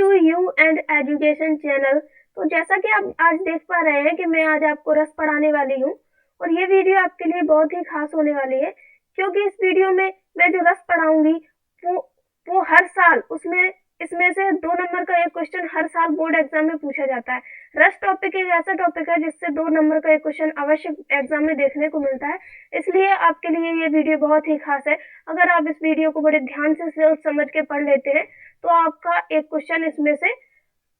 To you and education channel. तो जैसा कि आप आज देख पा रहे हैं कि मैं आज आपको रस पढ़ाने वाली हूँ और ये वीडियो आपके लिए बहुत ही खास होने वाली है, क्योंकि इस वीडियो में मैं जो रस पढ़ाऊंगी वो हर साल इसमें से 2 नंबर का एक क्वेश्चन हर साल बोर्ड एग्जाम में पूछा जाता है। रस टॉपिक एक ऐसा टॉपिक है जिससे 2 नंबर का एक क्वेश्चन अवश्य एग्जाम में देखने को मिलता है, इसलिए आपके लिए ये वीडियो बहुत ही खास है। अगर आप इस वीडियो को बड़े ध्यान से सोच समझ के पढ़ लेते हैं तो आपका एक क्वेश्चन इसमें से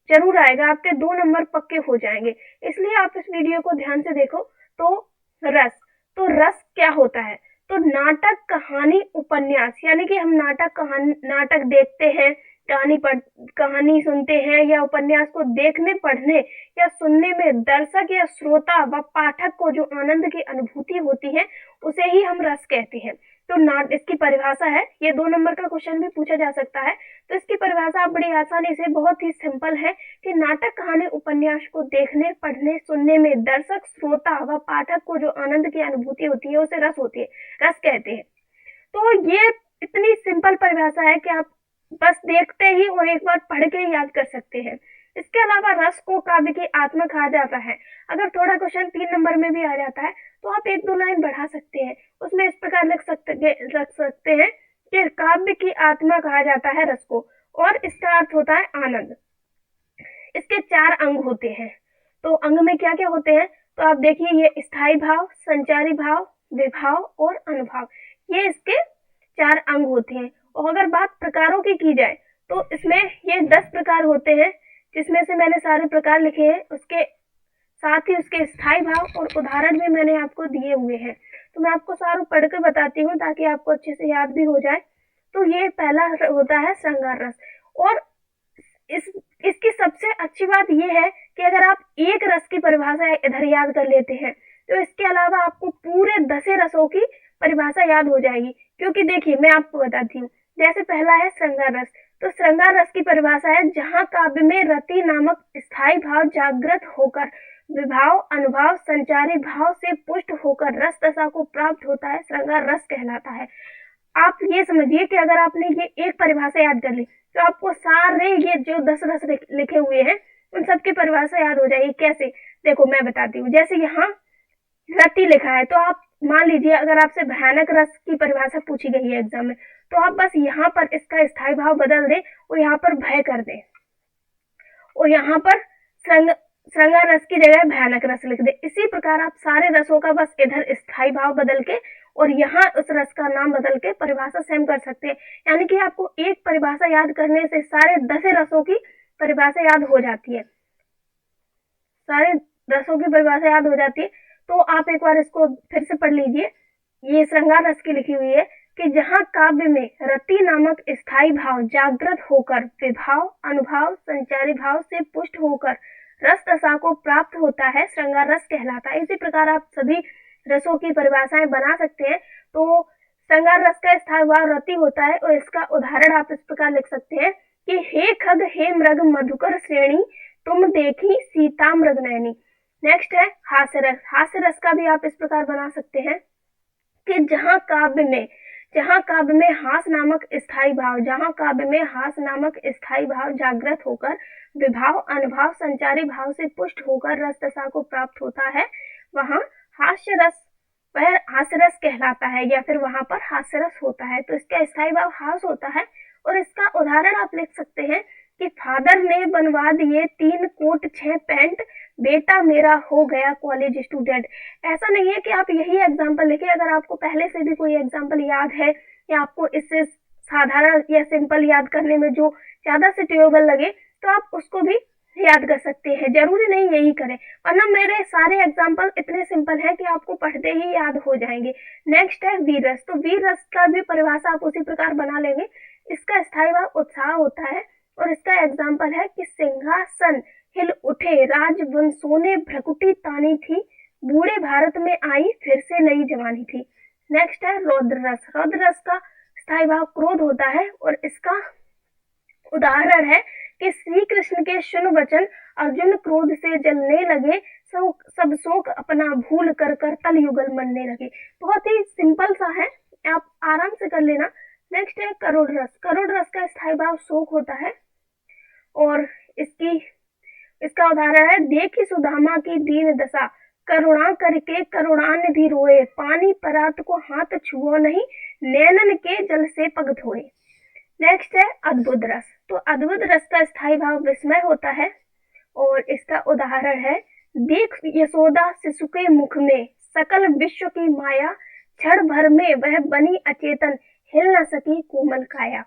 जरूर आएगा, आपके 2 नंबर पक्के हो जाएंगे। इसलिए आप इस वीडियो को ध्यान से देखो। तो रस क्या होता है? तो नाटक, कहानी, उपन्यास, यानी कि हम नाटक देखते हैं, कहानी सुनते हैं या उपन्यास को देखने, पढ़ने या सुनने में दर्शक या श्रोता व पाठक को जो आनंद की अनुभूति होती है उसे ही हम रस कहते हैं। तो इसकी परिभाषा है, ये 2 नंबर का क्वेश्चन भी पूछा जा सकता है। तो इसकी परिभाषा आप बड़ी आसानी से, बहुत ही सिंपल है कि नाटक, कहानी, उपन्यास को देखने, पढ़ने, सुनने में दर्शक, श्रोता व पाठक को जो आनंद की अनुभूति होती है उसे रस कहते हैं। तो ये इतनी सिंपल परिभाषा है कि आप बस देखते ही और एक बार पढ़ के याद कर सकते हैं। इसके अलावा रस को काव्य की आत्मा कहा जाता है। अगर थोड़ा क्वेश्चन 3 नंबर में भी आ जाता है तो आप 1-2 लाइन बढ़ा सकते हैं, उसमें इस प्रकार रख सकते हैं कि काव्य की आत्मा कहा जाता है रस को, और इसका अर्थ होता है आनंद। इसके 4 अंग होते हैं। तो अंग में क्या क्या होते हैं? तो आप देखिए, ये स्थायी भाव, संचारी भाव, विभाव और अनुभाव, ये इसके 4 अंग होते हैं। और अगर बात प्रकारों की जाए तो इसमें ये 10 प्रकार होते हैं, जिसमें से मैंने सारे प्रकार लिखे हैं। उसके साथ ही उसके स्थायी भाव और उदाहरण भी मैंने आपको दिए हुए हैं। तो मैं आपको सारों पढ़ के बताती हूँ ताकि आपको अच्छे से याद भी हो जाए। तो ये पहला होता है श्रृंगार रस। और इसकी सबसे अच्छी बात ये है कि अगर आप एक रस की परिभाषा इधर याद कर लेते हैं तो इसके अलावा आपको पूरे 10 रसों की परिभाषा याद हो जाएगी। क्योंकि देखिए, मैं आपको बताती हूँ, जैसे पहला है श्रृंगार रस। तो श्रृंगार रस की परिभाषा है जहाँ काव्य में रति नामक स्थायी भाव जागृत होकर विभाव, अनुभाव, संचारी भाव से पुष्ट होकर रस दशा को प्राप्त होता है, श्रृंगार रस कहलाता है। आप ये समझिए कि अगर आपने ये एक परिभाषा याद कर ली तो आपको सारे ये जो 10 रस लिखे हुए हैं उन सबकी परिभाषा याद हो जाएगी। कैसे? देखो मैं बताती हूँ। जैसे यहाँ रति लिखा है, तो आप मान लीजिए अगर आपसे भयानक रस की परिभाषा पूछी गई है एग्जाम में, तो आप बस यहाँ पर इसका स्थायी भाव बदल दें और यहाँ पर भय कर दें और यहाँ पर श्रृंगार रस की जगह भयानक रस लिख दे। इसी प्रकार आप सारे रसों का बस इधर स्थायी भाव बदल के और यहाँ उस रस का नाम बदल के परिभाषा सेम कर सकते हैं। यानी कि आपको एक परिभाषा याद करने से सारे 10 रसों की परिभाषा याद हो जाती है। सारे रसों की परिभाषा याद हो जाती है। तो आप एक बार इसको फिर से पढ़ लीजिए। ये श्रृंगार रस की लिखी हुई है कि जहाँ काव्य में रति नामक स्थायी भाव जागृत होकर विभाव, अनुभाव, संचारी भाव से पुष्ट होकर रस दशा को प्राप्त होता है, श्रृंगार रस कहलाता है। इसी प्रकार आप सभी रसों की परिभाषाएं बना सकते हैं। तो श्रृंगार रस का स्थायी भाव रति होता है और इसका उदाहरण आप इस प्रकार लिख सकते हैं कि हे खग, हे मृग, मधुकर श्रेणी, तुम देखी सीता मृग नयनी। नेक्स्ट है हास्य रस। हास्य रस का भी आप इस प्रकार बना सकते हैं कि जहाँ काव्य में हास नामक स्थायी भाव जागृत होकर विभाव, अनुभाव, संचारी भाव से पुष्ट होकर रस दशा को प्राप्त होता है, वह हास्य रस कहलाता है, या फिर वहां पर हास्य रस होता है। तो इसका स्थायी भाव हास होता है। और इसका उदाहरण आप लिख सकते हैं कि फादर ने बनवा दिए 3 कोट 6 पैंट, बेटा मेरा हो गया कॉलेज स्टूडेंट। ऐसा नहीं है कि आप यही एग्जाम्पल लिखे। अगर आपको पहले से भी कोई एग्जाम्पल याद है या आपको इससे साधारण या सिंपल याद करने में जो ज्यादा सुटेबल लगे तो आप उसको भी याद कर सकते हैं। जरूरी नहीं यही करें, वरना मेरे सारे एग्जाम्पल इतने सिंपल हैं कि आपको पढ़ते ही याद हो जाएंगे। नेक्स्ट है वीर रस। तो वीर रस का भी परिभाषा आप उसी प्रकार बना लेंगे। इसका स्थायी भाव उत्साह होता है और इसका एग्जाम्पल है कि सिंहासन हिल उठे, राजवंशों ने भ्रकुटी तानी थी, बूढ़े भारत में आई फिर से नई जवानी थी। नेक्स्ट है रौद्र रस। रौद्र रस का स्थायी भाव क्रोध होता है और इसका उदाहरण है कि श्री कृष्ण के शुन वचन, अर्जुन क्रोध से जलने लगे, सब शोक अपना भूल कर तल युगल मनने लगे। बहुत ही सिंपल सा है, आप आराम से कर लेना। नेक्स्ट है करुण रस। करुण रस का स्थायी भाव शोक होता है और इसका उदाहरण है, देखी सुदामा की दीन दशा, करुणा करके करुणानिधि रोए, पानी परात को हाथ छुओ नहीं, नैनन के जल से पग धोए। नेक्स्ट है अद्भुत रस। तो अद्भुत रस का स्थायी भाव विस्मय होता है और इसका उदाहरण है, देख यशोदा शिशु के मुख में, सकल विश्व की माया, क्षण भर में वह बनी अचेतन, हिल न सकी कोमल काया।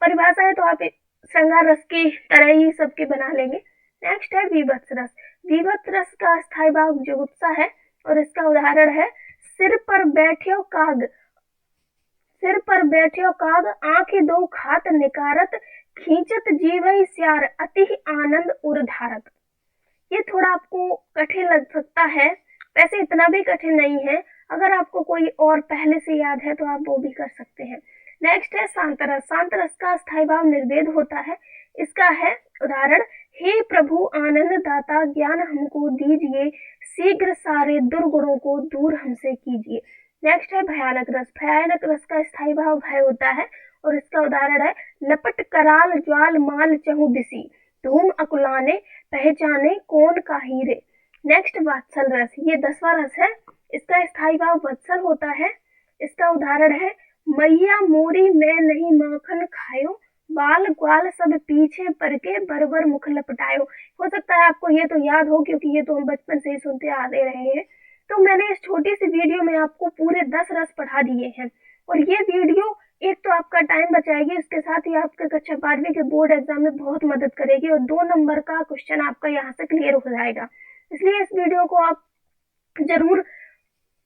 परिभाषा है तो आप श्रृंगार रस की तरह ही सबके बना लेंगे। नेक्स्ट है वीभत्स रस। वीभत्स रस का स्थायी भाव जुगुप्सा है और इसका उदाहरण है, सिर पर बैठ्यो काग, आंखें दो खात निकारत, खींचत जीवई स्यार, अति आनंद उर्धारत। ये थोड़ा आपको कठिन लग सकता है, वैसे इतना भी कठिन नहीं है। अगर आपको कोई और पहले से याद है तो आप वो भी कर सकते हैं। नेक्स्ट है शांतरस। शांतरस का स्थायी भाव निर्वेद होता है। इसका है उदाहरण, हे प्रभु आनंद दाता, ज्ञान हमको दीजिए, शीघ्र सारे दुर्गुणों को दूर हमसे कीजिए। नेक्स्ट है भयानक रस। भयानक रस का स्थायी भाव भय होता है और इसका उदाहरण है, लपट कराल ज्वाल माल चहु दिसी, धूम अकुलाने पहचाने कौन का हीरे। नेक्स्ट वात्सल रस। ये 10वां रस है। इसका स्थायी भाव वत्सल होता है। इसका उदाहरण है, मैया मोरी मैं नहीं माखन खायो, बाल ग्वाल सब पीछे पर के बरबर मुख लपटायो। हो सकता है आपको ये तो याद हो, क्योंकि ये तो हम बचपन से ही सुनते आ दे रहे हैं। तो मैंने इस छोटी सी वीडियो में आपको पूरे 10 रस पढ़ा दिए हैं और ये वीडियो एक तो आपका टाइम बचाएगी, उसके साथ ही आपके कक्षा 12वीं के बोर्ड एग्जाम में बहुत मदद करेगी और 2 नंबर का क्वेश्चन आपका यहाँ से क्लियर हो जाएगा। इसलिए इस वीडियो को आप जरूर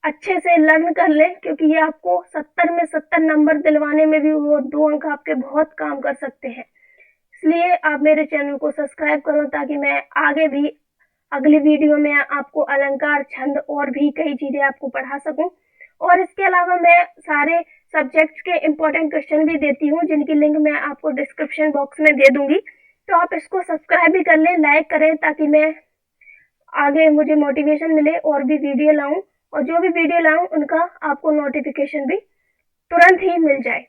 अच्छे से लर्न कर लें, क्योंकि ये आपको 70 में 70 नंबर दिलवाने में भी वो 2 अंक आपके बहुत काम कर सकते हैं। इसलिए आप मेरे चैनल को सब्सक्राइब करो ताकि मैं आगे भी अगली वीडियो में आपको अलंकार, छंद और भी कई चीजें आपको पढ़ा सकूं। और इसके अलावा मैं सारे सब्जेक्ट्स के इम्पोर्टेंट क्वेश्चन भी देती हूँ, जिनकी लिंक मैं आपको डिस्क्रिप्शन बॉक्स में दे दूंगी। तो आप इसको सब्सक्राइब भी कर लें, लाइक करें, ताकि मैं आगे मुझे मोटिवेशन मिले और भी वीडियो लाऊं, और जो भी वीडियो लाऊं उनका आपको नोटिफिकेशन भी तुरंत ही मिल जाए।